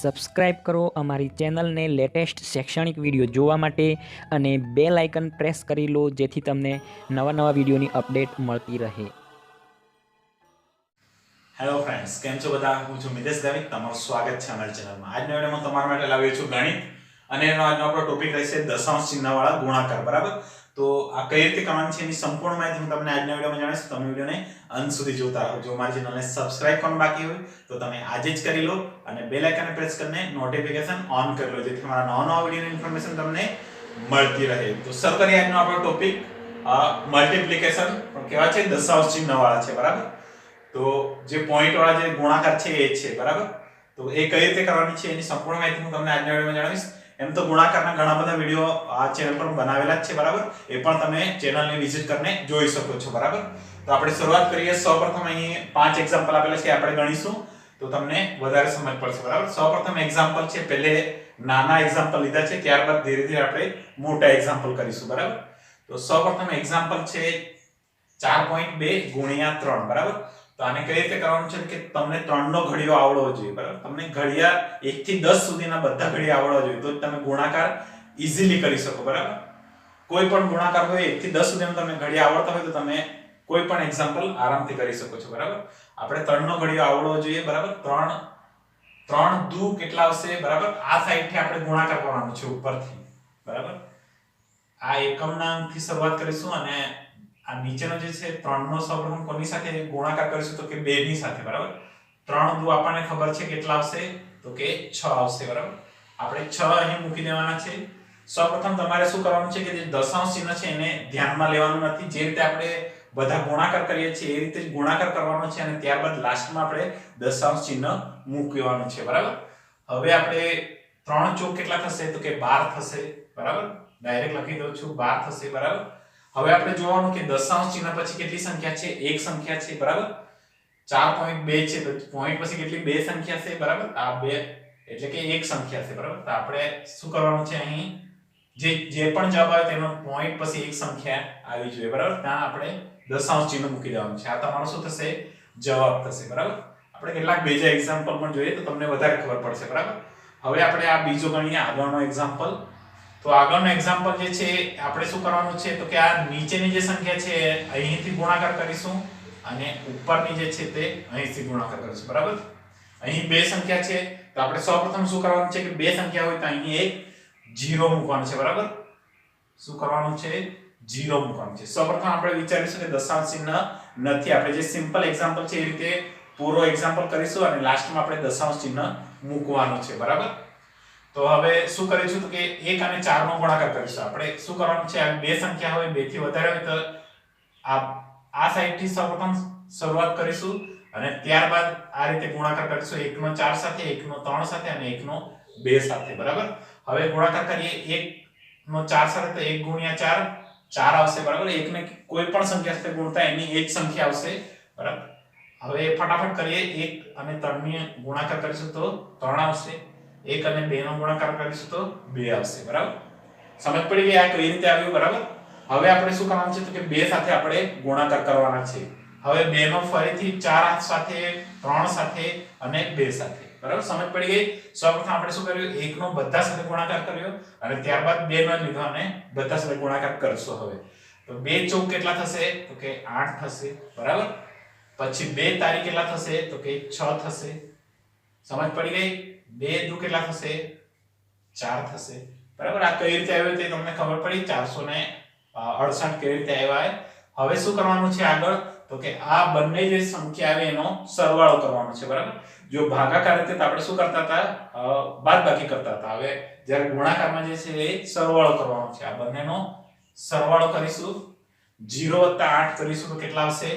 Subscribe કરો અમારી ચેનલને લેટેસ્ટ શૈક્ષણિક વિડીયો જોવા માટે અને બેલ આઇકન પ્રેસ કરી લો જેથી તમને નવા વિડીયોની અપડેટ મળતી રહે. હેલો ફ્રેન્ડ્સ, કેમ છો બધા? હું છું મિતેશ ગાવિત. તમારું સ્વાગત છે અમારી ચેનલમાં. આજના વિડીયોમાં તમારા માટે લાવ્યો છું ગણિત અને એનો આજનો આપણો ટોપિક રહેશે દશાંશ ચિહ્નવાળા ગુણાકાર. બરાબર? તો આ કઈ રીતે કરવાનું છે એની સંપૂર્ણ માહિતી હું તમને આજના વિડીયોમાં જણાવીશ. તમે વિડીયોને અંત સુધી જોતા રહો. જો મારી ચેનલને સબસ્ક્રાઇબ કરવાનું બાકી હોય તો તમે આજે જ કરી લો અને બેલ આઇકન પ્રેસ કરીને નોટિફિકેશન ઓન કરી લો જેથી મારા નવા વિડીયોની ઇન્ફોર્મેશન તમને મળતી રહે. તો શરૂ કરીએ આજનો આપણો ટોપિક. મલ્ટીપ્લિકેશન કેવા છે? દશાંશ ચિહ્નવાળા છે. બરાબર? તો જે પોઈન્ટ વાળા જે ગુણાકાર છે એ છે. બરાબર? તો એ કઈ રીતે કરવાની છે એની સંપૂર્ણ માહિતી હું તમને આજના વિડીયોમાં જણાવીશ. એમ તો ગુણાકારના ઘણા બધા વિડીયો આ ચેનલ પર બનાવેલા જ છે. બરાબર? એ પણ તમે ચેનલને વિઝિટ કરીને જોઈ શકો છો. બરાબર? તો આપણે શરૂઆત કરીએ. સૌપ્રથમ અહીં 5 એક્ઝામ્પલ આપેલા છે, આપણે ગણીશું તો તમને વધારે સમજ પડશે. બરાબર? સૌપ્રથમ એક્ઝામ્પલ છે, પહેલે નાના એક્ઝામ્પલ લીધા છે, ત્યારબાદ ધીરે ધીરે આપણે મોટા એક્ઝામ્પલ કરીશું. બરાબર? તો સૌપ્રથમ એક્ઝામ્પલ છે 4.2 ગુણ્યા 3. બરાબર? તો આને કઈ રીતે કરવાનું છે કે તમને 3 નો ઘડિયો આવડવો જોઈએ. બરાબર? તમને ઘડિયા 1 થી 10 સુધીના બધા ઘડિયા આવડવા જોઈએ તો તમે ગુણાકાર ઈઝીલી કરી શકો. બરાબર? કોઈ પણ ગુણાકાર હોય 1 થી 10 સુધીનો તમને ઘડિયા આવડતા હોય તો તમે કોઈ પણ એક્ઝામ્પલ આરામથી કરી શકો છો. બરાબર? આપણે 3 નો ઘડિયો આવડવો જોઈએ. બરાબર? 3 દુ કેટલા આવશે? બરાબર? આ સાઈડ થી આપણે ગુણાકાર કરવાનો છે ઉપરથી. બરાબર? આ એકમના અંકથી શરૂઆત કરીશું અને આ નીચેનો જે છે 3 નો સૌપ્રથમ કોની સાથે ગુણાકાર કરીશું તો કે 2 ની સાથે. બરાબર? 3 દુ આપણને ખબર છે કેટલા આવશે તો કે 6 આવશે. બરાબર? આપણે 6 અહીં મૂકી દેવાના છે. સૌપ્રથમ તમારે શું કરવાનું છે કે જે દશાંશ ચિહ્ન છે એને ધ્યાનમાં લેવાનું નથી. જે રીતે આપણે બધા ગુણાકાર કરીએ છીએ એ રીતે જ ગુણાકાર કરવાનો છે અને ત્યારબાદ લાસ્ટમાં આપણે દશાંશ ચિહ્ન મૂકવાનું છે. બરાબર? હવે આપણે 3 ચોક કેટલા થશે તો કે 12 થશે. બરાબર? ડાયરેક્ટ લખી દઉં છું 12 થશે. બરાબર? હવે આપણે જોવાનું કે દશાંશ ચિહ્ન પછી કેટલી સંખ્યા છે? એક સંખ્યા છે. બરાબર? 4.2 છે તો પોઈન્ટ પછી કેટલી? બે સંખ્યા છે. બરાબર? આ બે એટલે કે એક સંખ્યા છે. બરાબર? તો આપણે શું કરવાનું છે અહીં જે પણ જવાબ આવે તેનો પોઈન્ટ પછી એક સંખ્યા આવી જોઈએ. બરાબર? ત્યાં આપણે દશાંશ ચિહ્ન મૂકી દેવાનું છે. આ તમારો શું થશે? જવાબ થશે. બરાબર? આપણે કેટલાક બીજા એક્ઝામ્પલ પણ જોઈએ તો તમને વધારે ખબર પડશે. બરાબર? હવે આપણે આ બીજો ગણીએ, આગળનો એક્ઝામ્પલ. તો આગળનો એક્ઝામ્પલ જે છે આપણે શું કરવાનું છે તો કે આ નીચેની જે સંખ્યા છે અહીંથી ગુણાકાર કરીશું અને ઉપરની જે છે તે અહીંથી ગુણાકાર કરીશું. બરાબર? અહીં બે સંખ્યા છે તો આપણે સૌપ્રથમ શું કરવાનું છે કે બે સંખ્યા હોય તો અહીં એક 0 મૂકવાનું છે. બરાબર? શું કરવાનું છે? 0 મૂકવાનું છે. સૌપ્રથમ આપણે વિચારીશું કે દશાંશ ચિહ્ન નથી. આપણે જે સિમ્પલ એક્ઝામ્પલ છે એ રીતે પૂરો એક્ઝામ્પલ કરીશું અને લાસ્ટમાં આપણે દશાંશ ચિહ્ન મૂકવાનું છે. બરાબર? તો હવે શું કરીશું તો કે 1 અને 4 નો ગુણાકાર કરીશું. આપણે શું કરવાનું છે? આ બે સંખ્યા હોય, 2 થી વધારે હોય તો આ સાઈડ થી સૌપ્રથમ શરૂઆત કરીશું અને ત્યારબાદ આ રીતે ગુણાકાર કરીશું. 1 નો 4 સાથે, 1 નો 3 સાથે અને 1 નો 2 સાથે. બરાબર? હવે ગુણાકાર કરીએ 1 નો 4 સાથે તો 1 ગુણ્યા 4 4 આવશે. બરાબર? 1 ને કોઈ પણ સંખ્યા સાથે ગુણતા એની એક સંખ્યા આવશે. બરાબર? હવે ફટાફટ કરીએ. 1 અને 3 ને ગુણાકાર કરીશું તો 3 આવશે. 1 અને 2 નો ગુણાકાર કરીશું તો 2 આવશે. બરાબર? સમજ પડી ગઈ આ કઈ રીતે આવ્યું? બરાબર? હવે આપણે શું કરવાનું છે તો કે 2 સાથે આપણે ગુણાકાર કરવાના છે. હવે 2 નો ફરીથી 4 સાથે, 3 સાથે અને 2 સાથે. બરાબર? સમજ પડી ગઈ? સૌપ્રથમ આપણે શું કર્યું? 1 નો બધા સાથે ગુણાકાર કર્યો અને ત્યારબાદ 2 નો લીધો અને બધા સાથે ગુણાકાર કરશો. હવે તો 2 ચોક કેટલા થશે તો કે 8 થશે. બરાબર? પછી 2 તારી કેટલા થશે તો કે 6 થશે. સમજ પડી ગઈ? 2 દુ કેટલા થશે? 4 થશે. બરાબર? આ કઈ રીતે આવ્યું તે તમને ખબર પડી? 468 કઈ રીતે આવ્યા? હવે શું કરવાનું છે આગળ તો કે આ બંને જે સંખ્યા આવે એનો સરવાળો કરવાનો છે. બરાબર? જો ભાગાકાર હતી તો આપણે શું કરતા હતા? બાદબાકી કરતા હતા. હવે જ્યારે ગુણાકારમાં જે છે એ સરવાળો કરવાનો છે. આ બંનેનો સરવાળો કરીશું. 0 + 8 કરીશું તો કેટલા આવશે?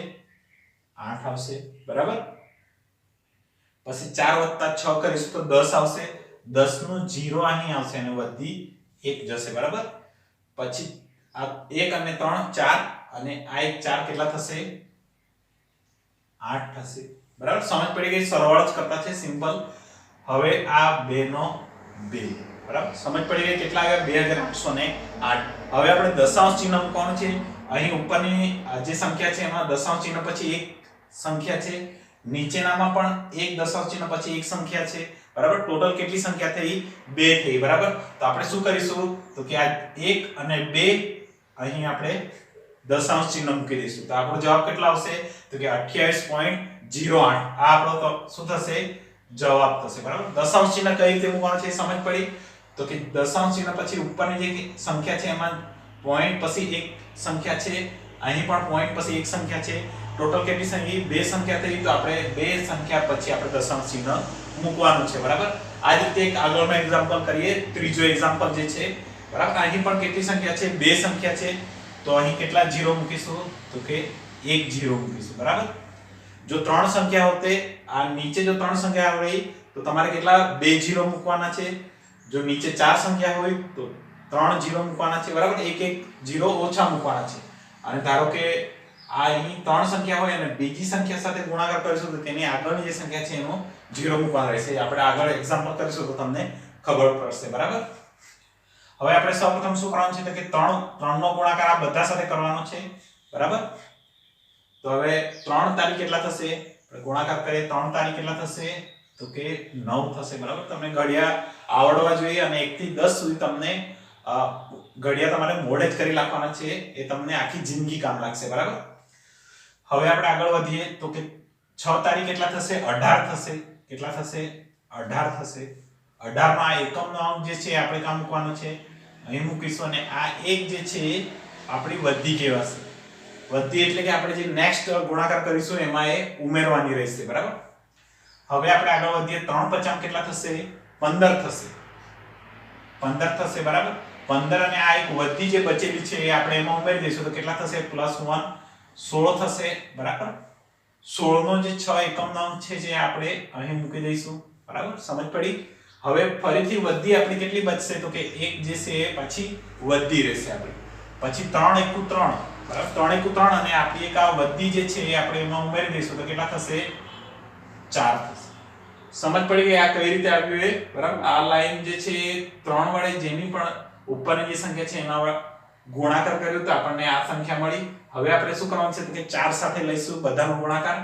8 આવશે. બરાબર? પછી 4 + 6 કરીશું તો 10 આવશે. 10 નો 0 અહીં આવશે અને વધી 1 જશે. બરાબર? પછી આ 1 અને 3 4 અને આ એક 4 કેટલા થશે? 8 થશે. બરાબર? સમજ પડી ગઈ? સરવાળો જ કરતા છે, સિમ્પલ. હવે આ 2 નો 2. બરાબર? સમજ પડી ગઈ? કેટલા આવ્યા? 2808. હવે આપણે દશાંશ ચિહ્ન મૂકવાનું છે. અહીં ઉપરની જે સંખ્યા છે એમાં દશાંશ ચિહ્ન પછી એક સંખ્યા છે, નીચેનામાં પણ એક દશાંશ ચિહ્ન પછી એક સંખ્યા છે બરાબર. ટોટલ કેટલી સંખ્યા થઈ? 2 થઈ બરાબર. તો આપણે શું કરીશું તો કે આ 1 અને 2 અહીં આપણે દશાંશ ચિહ્ન મૂકી દઈશું. તો આપણો જવાબ કેટલો આવશે તો કે 28.08. આ આપણો તો શું થશે? જવાબ થશે બરાબર. દશાંશ ચિહ્ન કઈ રીતે મૂકવાનું છે સમજ પડી? તો કે દશાંશ ચિહ્ન પછી ઉપરની જે સંખ્યા છે એમાં પોઈન્ટ પછી એક સંખ્યા છે, અહીં પણ પોઈન્ટ પછી એક સંખ્યા છે. ટોટલ કેટલી સંખ્યા? 2 સંખ્યા થઈ. તો આપણે 2 સંખ્યા પછી આપણે દશાંશ ચિહ્ન મૂકવાનું છે બરાબર. આ જ રીતે એક આગળનો એક્ઝામ્પલ કરીએ. ત્રીજો એક્ઝામ્પલ જે છે બરાબર. અહીં પણ કેટલી સંખ્યા છે? 2 સંખ્યા છે. તો અહીં કેટલા 0 મૂકીશું તો કે 1 0 મૂકીશું બરાબર. જો 3 સંખ્યા હોતે, આ નીચે જો 3 સંખ્યા રહી તો તમારે કેટલા 2 0 મૂકવાના છે. જો નીચે 4 સંખ્યા હોય તો 3 0 મૂકવાના છે બરાબર. એક 0 ઓછા મૂકવાના છે. અને ધારો કે આ અહીં 3 સંખ્યા હોય અને બીજી સંખ્યા સાથે ગુણાકાર કરીશું તો તેની આગળની જે સંખ્યા છે એનો 0 મૂકવાનો રહેશે. આપણે આગળ એક્ઝામ્પલ કરીશું તો તમને ખબર પડશે બરાબર. હવે આપણે સૌપ્રથમ શું કરવાનું છે તો કે 3 નો ગુણાકાર આ બધા સાથે કરવાનો છે બરાબર. તો હવે 3 તારી કેટલા થશે? ગુણાકાર કરીએ 3 તારી કેટલા થશે તો કે 9 થશે બરાબર. તમને ઘડિયા આવડવા જોઈએ અને 1 થી 10 સુધી તમને ઘડિયા તમારે મોઢે જ કરી નાખવાના છે. એ તમને આખી જિંદગી કામ લાગશે બરાબર. હવે આપણે આગળ વધીએ તો કે 6 તારી કેટલા થશે? 18 થશે. કેટલા થશે? 18 થશે. 18 માં એકમનો અંક જે છે આપણે કામ મૂકવાનો છે, અહીં મૂકીશું. અને આ એક જે છે આપણી વધી કહેવાશે. વધી એટલે કે આપણે જે નેક્સ્ટ ગુણાકાર કરીશું એમાં એ ઉમેરવાની રહેશે બરાબર. હવે આપણે આગળ વધીએ. 3 50 કેટલા થશે? 15 થશે. 15 થશે બરાબર. 15 અને આ એક વધી જે બચેલી છે એ આપણે એમાં ઉમેરી દઈશું તો કેટલા થશે? +1 16 થશે બરાબર. 16 નો જે 6 એકમનો અંક છે જે આપણે અહીં મૂકી દઈશું બરાબર. સમજ પડી? હવે ફરીથી વધી આપણી કેટલી બચશે તો કે એક જે છે એ પાછી વધી રહેશે આપણી. પછી 3 * 3 બરાબર. 3 * 3 અને આપણી એક આ વધી જે છે એ આપણે એમાં ઉમેરી દઈશું તો કેટલા થશે? 4 થશે. સમજ પડી ગઈ આ કઈ રીતે આવ્યું એ બરાબર. આ લાઈન જે છે એ 3 વડે જેની પણ ઉપરની જે સંખ્યા છે એના ગુણાકાર કર્યો તો આપણને આ સંખ્યા મળી. હવે આપણે શું કરવાનું છે તો કે 4 સાથે લઈશું બધાનો ગુણાકાર.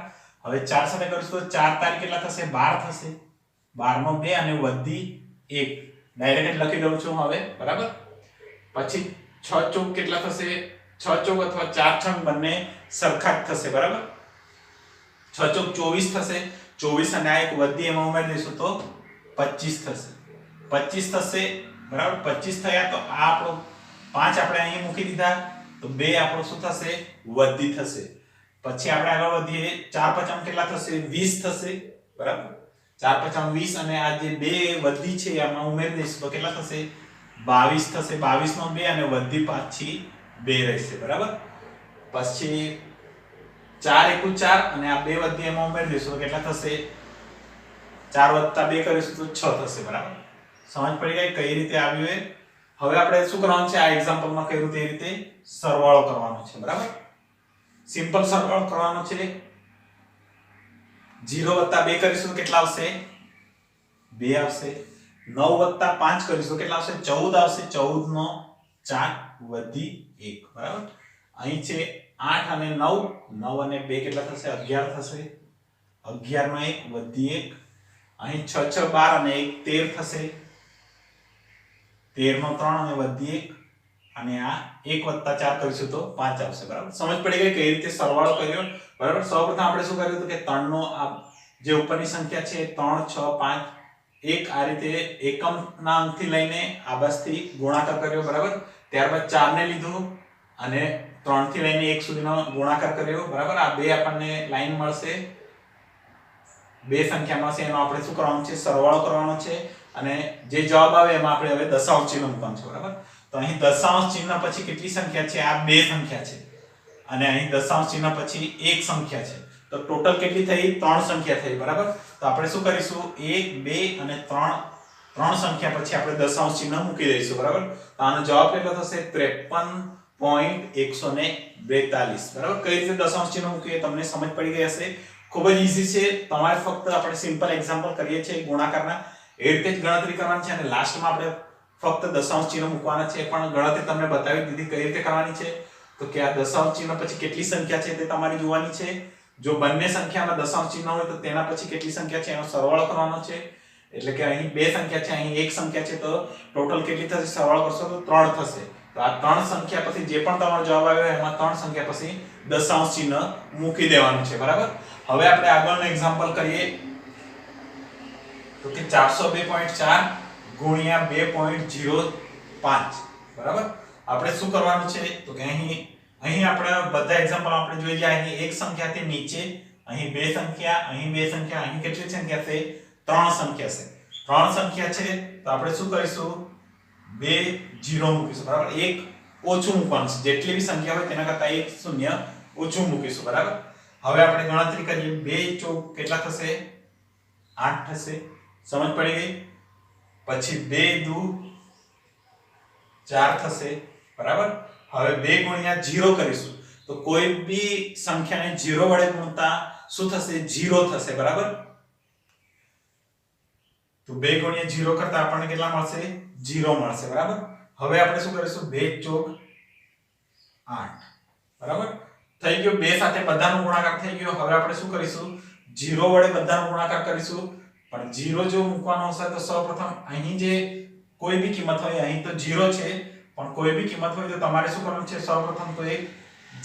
હવે 4 સાથે કરીશું તો 4 તારી કેટલા થશે? 12 થશે. 12 નો 2 અને વધી 1 ડાયરેક્ટ લખી દઉં છું હવે બરાબર. પછી 6 ચોક કેટલા થશે? 6 ચોક અથવા 4 છંગ બંને સરખા જ થશે બરાબર. 6 ચોક 24 થશે. 24 અને આ એક વધી એમાં ઉમેરી દઈશું તો 25 થશે. 25 થશે બરાબર. 25 થયા તો આ આપણો 5 આપણે અહીં મૂકી દીધા તો 2 આપણો શું થશે? વધી થશે. પછી આપણે આગળ વધીએ. 4 * 5 કેટલા થશે? 20 થશે બરાબર. 4 * 5 20 અને આ જે 2 વધી છે આમાં ઉમેરી દઈશું તો કેટલા થશે? 22 થશે. 22 નો 2 અને વધી પાછી 2 રહેશે બરાબર. પછી 4 * 1 4 અને આ 2 વધી એમાં ઉમેરી દઈશું તો કેટલા થશે? 4 + 2 કરીશું તો 6 થશે બરાબર. સમજ પડી ગઈ કઈ રીતે આવ્યું એ? હવે આપણે શું કરવાનું છે? આ એક્ઝામ્પલમાં કર્યું તે રીતે સરવાળો કરવાનો છે બરાબર. સિમ્પલ સરવાળો કરવાનો છે. 0 + 2 કરીશું તો કેટલા આવશે? 2 આવશે. 9 + 5 કરીશું કેટલા આવશે? 14 આવશે. 14 નો 4 વધી 1 બરાબર. અહીં છે 8 અને 9. 9 અને 2 કેટલા થશે? 11 થશે. 11 નો 1 વધી 1. અહીં 6 6 12 અને 1 13 થશે. 13 નો 3 અને વધી 1 અને આ 1 + 4 કરીશું તો 5 આવશે બરાબર. સમજ પડી ગઈ કઈ રીતે સરવાળો કર્યો બરાબર. સૌપ્રથમ આપણે શું કર્યું તો કે 3 નો આ જે ઉપરની સંખ્યા છે 3 6 5 1 આ રીતે એકમના અંકથી લઈને આ બાજુથી ગુણાકાર કર્યો બરાબર. ત્યારબાદ 4 ને લીધું અને 3 થી લઈને 1 સુધીનો ગુણાકાર કર્યો બરાબર. આ બે આપણને લાઈન મળશે. બે સંખ્યા મળશે એનો આપણે શું કરવાનું છે? સરવાળો કરવાનો છે. અને જે જવાબ આવે એમાં આપણે હવે દશાંશ ચિહ્ન મૂકવાનું છે બરાબર. તો અહીં દશાંશ ચિહ્ન પછી કેટલી સંખ્યા છે? આ બે સંખ્યા છે. અને અહીં દશાંશ ચિહ્ન પછી એક સંખ્યા છે. તો ટોટલ કેટલી થઈ? 3 સંખ્યા થઈ બરાબર. તો આપણે શું કરીશું? 1 2 અને 3 સંખ્યા પછી આપણે દશાંશ ચિહ્ન મૂકી દઈશું બરાબર. તો આનો જવાબ કેટલો થશે? 53.142 બરાબર. કઈ રીતે દશાંશ ચિહ્ન મૂકીએ તમને સમજ પડી ગઈ હશે. ખૂબ જ ઈઝી છે. તમારે ફક્ત આપણે સિમ્પલ એક્ઝામ્પલ કરીએ છીએ ગુણાકારના એ રીતે જ ગણતરી કરવાની છે અને લાસ્ટમાં આપણે ફક્ત દશાંશ ચિહ્ન મૂકવાના છે. પણ ગણતરી તમને બતાવી દીધી કઈ રીતે કરવાની છે. તો કે આ દશાંશ ચિહ્ન પછી કેટલી સંખ્યા છે તે તમારે જોવાની છે. જો બંને સંખ્યામાં દશાંશ ચિહ્ન હોય તો તેના પછી કેટલી સંખ્યા છે એનો સરવાળો કરવાનો છે. એટલે કે અહીં બે સંખ્યા છે, અહીં એક સંખ્યા છે, તો ટોટલ કેટલી થશે? સરવાળો કરશો તો 3 થશે. તો આ 3 સંખ્યા પછી જે પણ તમારો જવાબ આવ્યો એમાં 3 સંખ્યા પછી દશાંશ ચિહ્ન મૂકી દેવાનું છે. બરાબર. હવે આપણે આગળનું એક્ઝામ્પલ કરીએ તો કે 402.4 ગુણ્યા 2.05. બરાબર. આપણે શું કરવાનું છે તો કે અહીં આપણે બધા એક્ઝામ્પલ આપણે જોઈ ગયા. અહીં એક સંખ્યાથી નીચે, અહીં બે સંખ્યા, અહીં બે સંખ્યા, અહીં કેટલી સંખ્યા છે? 3 સંખ્યા છે. 3 સંખ્યા છે તો આપણે શું કરીશું? 2 0 મૂકીશું. બરાબર. એક ઓછું મૂકવાનું છે. જેટલી બી સંખ્યા હોય તેના કરતા એક શૂન્ય ઓછું મૂકીશું. બરાબર. હવે આપણે ગણતરી કરીએ. 2 ચોક કેટલા થશે? 8 થશે. સમજ પડી ગઈ? પછી 2 દુ 4 થશે. બરાબર. હવે 2 ગુણ્યા 0 કરીશું તો કોઈ બી સંખ્યાને 0 વડે ગુણતા શું થશે? 0 થશે. બરાબર. તો 2 ગુણ્યા 0 કરતા આપણને કેટલા મળશે? 0 મળશે. બરાબર. હવે આપણે શું કરીશું? 2 ચોક 8. બરાબર. થઈ ગયો. 2 સાથે બધાનો ગુણાકાર થઈ ગયો. હવે આપણે શું કરીશું? 0 વડે બધાનો ગુણાકાર કરીશું. પણ 0 જો મૂકવાનો હશે તો સૌપ્રથમ અહીં જે કોઈ બી કિંમત હોય, અહીં તો 0 છે, પણ કોઈ બી કિંમત હોય તો તમારે શું કરવાનું છે? સૌપ્રથમ તો એક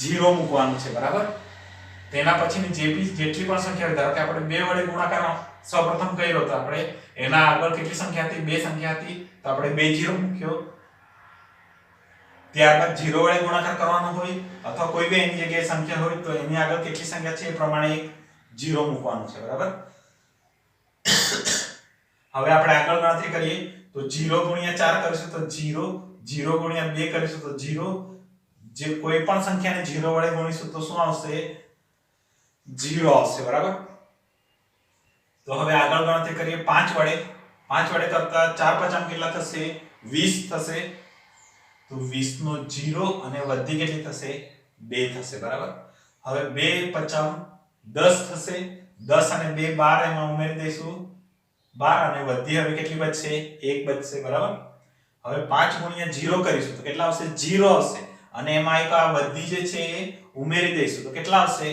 0 મૂકવાનું છે. બરાબર. તેના પછીની જેટલી પણ સંખ્યા હોય, ધારો કે આપણે 2 વડે ગુણાકાર સૌપ્રથમ કર્યો તો આપણે એના આગળ કેટલી સંખ્યા હતી? 2 સંખ્યા હતી તો આપણે 2 0 મૂક્યો. ત્યારબાદ 0 વડે ગુણાકાર કરવાનો હોય અથવા કોઈ બી એની જગ્યાએ સંખ્યા હોય તો એની આગળ કેટલી સંખ્યા છે એ પ્રમાણે એક 0 મૂકવાનું છે. બરાબર. હવે આપણે આગળ ગણતરી કરીએ તો 0 ગુણ્યા 4 કરીશું તો 0, 0 ગુણ્યા 2 કરીશું તો 0, જે કોઈ પણ સંખ્યાને 0 વડે ગુણીશું તો શું આવશે? 0 આવશે. બરાબર. તો હવે આગળ ગણતરી કરીએ 5 વડે. 5 વડે કરતા 4 5 કેટલા થશે? 20 થશે. તો 20 નો 0 અને વધી કેટલી થશે? 2 થશે. બરાબર. હવે 2 5 10 થશે. 10 અને 2 12 એમાં ઉમેરી દઈશું 12 અને વધી હવે કેટલી બચશે? 1 બચશે. બરાબર. હવે 5 ગુણ્યા 0 કરીશું તો કેટલા આવશે? 0 આવશે. અને એમાં એક આ વધી જે છે એ ઉમેરી દઈશું તો કેટલા આવશે?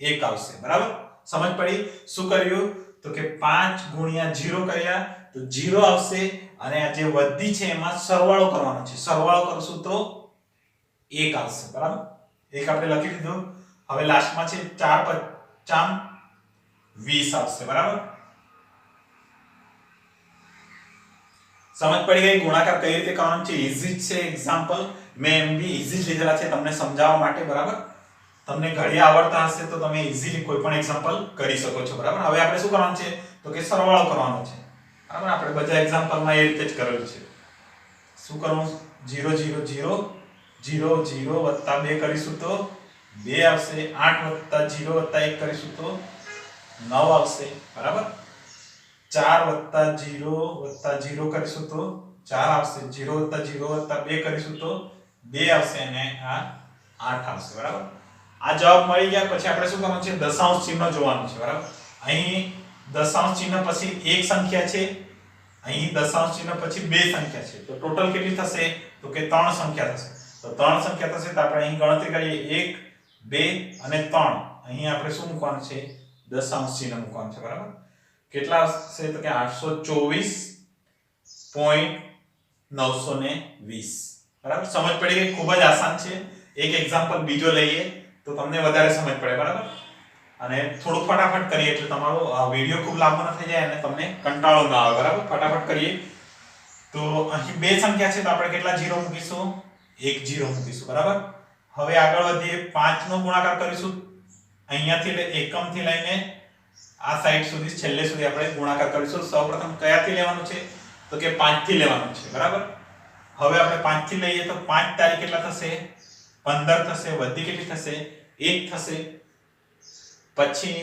1 આવશે. બરાબર. સમજ પડી? શું કર્યું તો કે 5 ગુણ્યા 0 કર્યા તો 0 આવશે અને આ જે વધી છે એમાં સરવાળો કરવાનો છે. સરવાળો કરશું તો 1 આવશે. બરાબર. 1 આપણે લખી દીધું. હવે લાસ્ટમાં છે 4 5 20 આવશે. બરાબર. સમજ પડી ગઈ? ગુણાકાર કઈ રીતે કરવાનો છે? ઈઝી છે. એક્ઝામ્પલ મેં એમ બી ઈઝી લીધેલા છે તમને સમજાવવા માટે. બરાબર. તમને ઘડી આવડતા હશે તો તમે ઈઝીલી કોઈ પણ એક્ઝામ્પલ કરી શકો છો. બરાબર. હવે આપણે શું કરવાનું છે તો કે સરવાળો કરવાનો છે. બરાબર. આપણે બધા એક્ઝામ્પલમાં એ રીતે જ કરેલું છે. શું કરવું? 0 0 0 0 0 વત્તા 2 કરીશું તો 2 આવશે. 8 વત્તા 0 વત્તા 1 કરીશું તો 9 આવશે. બરાબર. 4 વત્તા 0 વત્તા 0 કરીશું તો 4 આવશે. 0 વત્તા 0 વત્તા 2 કરીશું તો 2 આવશે અને આ 8 આવશે. બરાબર. આ જવાબ મળી ગયા પછી આપણે શું કરવાનું છે? દશાંશ ચિહ્ન જોવાનું છે. બરાબર. અહીં દશાંશ ચિહ્ન પછી એક સંખ્યા છે, અહીં દશાંશ ચિહ્ન પછી બે સંખ્યા છે, તો ટોટલ કેટલી થશે તો કે 3 સંખ્યા થશે. તો 3 સંખ્યા થશે તો આપણે અહીં ગણતરી કરીએ 1 2 અને 3. અહીં આપણે શું મૂકવાનું છે? દશાંશ ચિહ્ન મૂકવાનું છે. બરાબર. કેટલા આવશે તો કે 824.920. બરાબર. સમજ પડી ગઈ? ખૂબ જ આસાન છે. એક એક્ઝામ્પલ બીજો લઈએ તો તમને વધારે સમજ પડે. બરાબર. અને થોડું ફટાફટ કરીએ એટલે તમારો આ વિડિયો ખૂબ લાંબો ન થઈ જાય અને તમને કંટાળો ના આવે. બરાબર. ફટાફટ કરીએ તો અહીં બે સંખ્યા છે તો આપણે કેટલા 0 મૂકીશું? 1 0 મૂકીશું. બરાબર. હવે આગળ વધીએ. 5 નો ગુણાકાર કરીશું. અહીંયાથી એકમથી લઈને આ સાઈડ સુધી છેલ્લે સુધી આપણે ગુણાકાર કરીશું. સૌપ્રથમ કયાથી લેવાનું છે તો કે 5 થી લેવાનું છે. બરાબર. હવે આપણે 5 થી લઈએ તો 5 તારીખ કેટલા થશે? 15 થશે. વધી કેટલી થશે? 1 થશે. પછી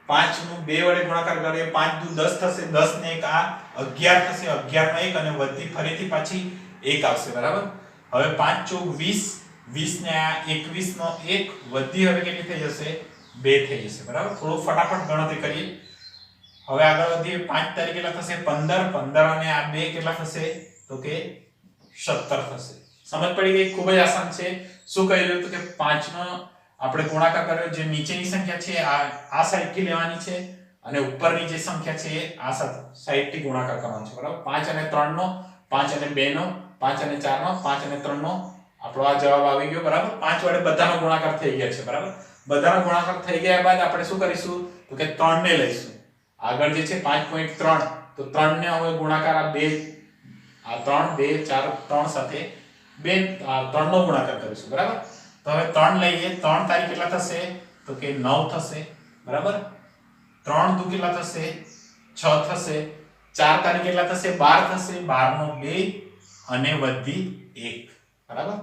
5 નું 2 વડે ગુણાકાર કરીએ 5 દુ 10 થશે. 10 ને 1 આ 11 થશે. 11 નો 1 અને વધી ફરીથી પાછી 1 આવશે. બરાબર. હવે 5 ચોક 20, 20 ને આ 21 નો 1 વધી હવે કેટલી થઈ જશે? 2 થઈ જશે. બરાબર. થોડું ફટાફટ ગણતરી કરીએ. હવે આગળ વધીએ. 5 તારીખ કેટલા થશે? 15, 15 અને આ 2 કેટલા થશે તો કે 17 થશે. સમજ પડી ગઈ? ખૂબ જ આસાન છે. શું કહી રહ્યું તો કે 5 નો આપણે ગુણાકાર કર્યો, જે નીચેની સંખ્યા છે આ સાઈડથી લેવાની છે અને ઉપરની જે સંખ્યા છે આ સાઈડથી ગુણાકાર કરવાનો છે, બરાબર. 5 અને 3 નો, 5 અને 2 નો, 5 અને 4 નો, 5 અને 3 નો આપણો આ જવાબ આવી ગયો, બરાબર. 5 વડે બધાનો ગુણાકાર થઈ ગયા છે, બરાબર. બધાનો ગુણાકાર થઈ ગયા બાદ આપણે શું કરીશું તો કે 3 ને લઈશું આગળ, જે છે 5.3. તો 3 ને હવે ગુણાકાર આ 3 2 4 3 સાથે 3 નો ગુણાકાર કરીશું, બરાબર. તો હવે 3 લઈએ. 3 તારી કેટલા થશે તો કે 9 થશે, બરાબર. 3 દુ કેટલા થશે 6 થશે. 4 તારી કેટલા થશે 12 થશે. 12 નો 2 અને વધી 1, બરાબર.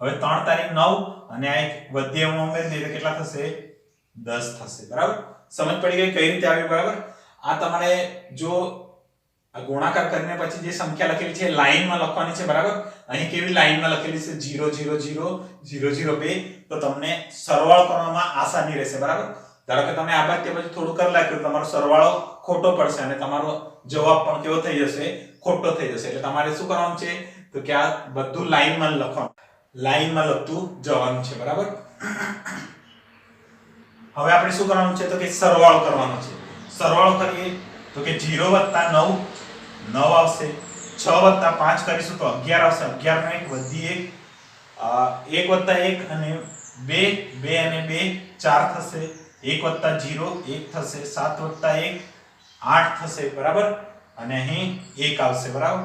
હવે 3 તારી 9 અને આ એક વધી એવું ઉમેરી દઈએ તો કેટલા થશે 10 થશે, બરાબર. સમજ પડી ગઈ કઈ રીતે આવી, બરાબર. આ તમારે જો આ ગુણાકાર કરીને પછી જે સંખ્યા લખેલી છે લાઈનમાં લખવાની છે, બરાબર. અહીં કેવી લાઈનમાં લખેલી છે 0 0 0 0 0 2, તો તમને સરવાળો કરવામાં આસાની રહેશે, બરાબર. ધારો કે તમે આ બાદ કે પછી થોડું કરી નાખ્યું, તમારો સરવાળો ખોટો પડશે અને તમારો જવાબ પણ કેવો થઈ જશે ખોટો થઈ જશે. એટલે તમારે શું કરવાનું છે તો કે આ બધું લાઈનમાં લખવાનું, લાઈનમાં લખતું જવાનું છે, બરાબર. હવે આપણે શું કરવાનું છે તો કે સરવાળો કરવાનો છે. સરવાળો કરીએ તો કે 0 + 9 9 આવશે. 6 + 5 કરીશું તો 11 આવશે. 11 નો 1 વધી 1, 1 + 1 અને 2 2 અને 2 4 થશે. 1 + 0 1 થશે. 7 + 1 8 થશે, બરાબર. અને અહીં 1 આવશે, બરાબર.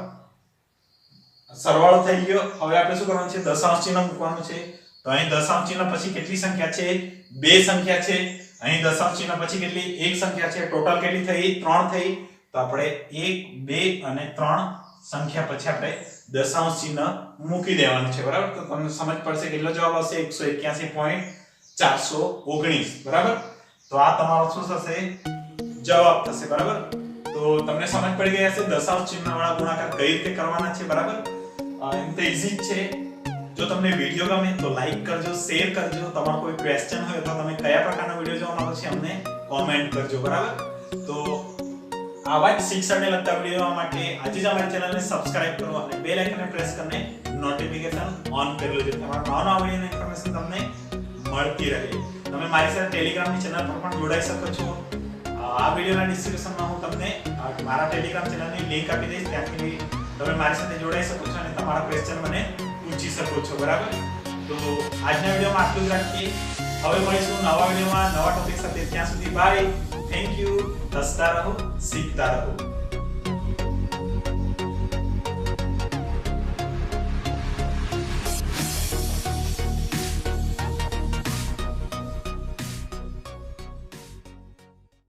સરવાળો થઈ ગયો. હવે આપણે શું કરવાનું છે દશાંશ ચિહ્ન મૂકવાનું છે. તો અહીં દશાંશ ચિહ્ન પછી કેટલી સંખ્યા છે 2 સંખ્યા છે. અહીં દશાંશ ચિહ્ન પછી કેટલી 1 સંખ્યા છે. ટોટલ કેટલી થઈ 3 થઈ. તો આપણે 1 2 અને 3 સંખ્યા પછી આપણે દશાંશ ચિહ્ન મૂકી દેવાનું છે, બરાબર. તો તમને સમજ પડશે કેટલો જવાબ આવશે 181.419, બરાબર. તો આ તમારો શું થશે જવાબ થશે, બરાબર. તો તમને સમજ પડી ગઈ હશે દશાંશ ચિહ્ન વાળા ગુણાકાર કઈ રીતે કરવાના છે, બરાબર. એમ તો ઈઝી જ છે. જો તમને વિડિયો ગમે તો લાઈક કરજો, શેર કરજો. તમારો કોઈ ક્વેશ્ચન હોય તો તમે કયા પ્રકારનો વિડિયો જોવા માંગો છો અમને કોમેન્ટ કરજો, બરાબર. તો આવા જ શિક્ષણને લગતા વિડિયો માટે આજે જ અમારી ચેનલને સબસ્ક્રાઇબ કરો અને બેલ આઇકનને પ્રેસ કરીને નોટિફિકેશન ઓન કરી લેજો. તમારા નવા વિડિયોની ઇન્ફોર્મેશન તમને મળતી રહે. તમે મારી સાથે ટેલિગ્રામની ચેનલ પર પણ જોડાઈ શકો છો. આ વિડિયોના ડિસ્ક્રિપ્શનમાં હું તમને મારા ટેલિગ્રામ ચેનલની લિંક આપી દઈશ. ત્યાંથી તમે મારી સાથે જોડાઈ શકો છો અને તમારા ક્વેશ્ચન મને પૂછી શકો છો, બરાબર. તો આજના વિડિયોમાં આટલું જ રાખીએ. હવે મળીશું નવા વિડિયોમાં નવા ટોપિક સાથે. ત્યાં સુધી બાય. Thank you. હસતા રહો, શીખતા રહો.